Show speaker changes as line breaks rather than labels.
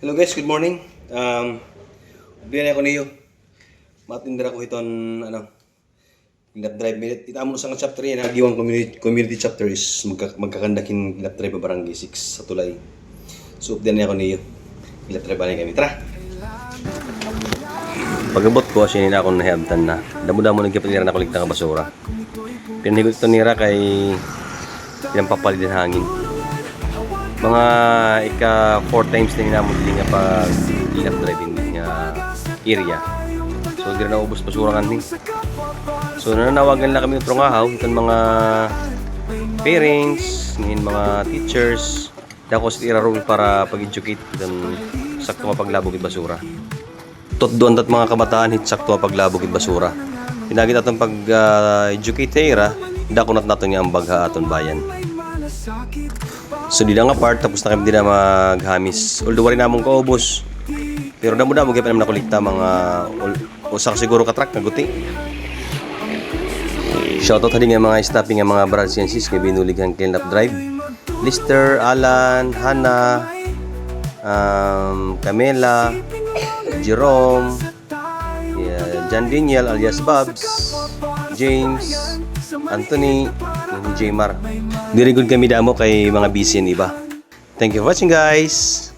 Hello guys, good morning. Biyan ako niyo. Matindra ko iton lap drive minute. Ita mo sang chapter yan, agiwang community chapter is magkakandakin lap drive barangay 6 sa Tulay. So biyan ako niyo. Lap drive kami. Tara.
Pagabot ko, siya nila akong nahiabtan na. Damo-damo nagkapanira na kulikta ng basura. Pinahigot ito nira kay pinampapalit din hangin. Mga ika 4 times na ninamod din nga pag ilap driving nga area. So, hindi na naubos basura kami. So, nananawagan lang kami ng trongahaw. Itong mga parents, ngayon mga teachers, dako sa irarong para pag-educate itong sakto mapaglabog at basura. Doon at mga kabataan hit sakto mapaglabog at basura. Pinagit atong pag-educate sa ira, dako natin nga ang bagha aton bayan. So di na nga part, tapos na kami din na maghamis. Although wala namang kaubos. Pero damo-damo kaya pa naman nakulikta mga usak siguro katrak na guti. Shoutout din nga mga stopping nga mga brothers and sis kay binulig ang clean up drive. Lister, Alan, Hannah, Camela, Jerome, John Daniel alias Babs, James, Anthony, Jmar. Very good kami damo kay mga busy and iba. Thank you for watching guys.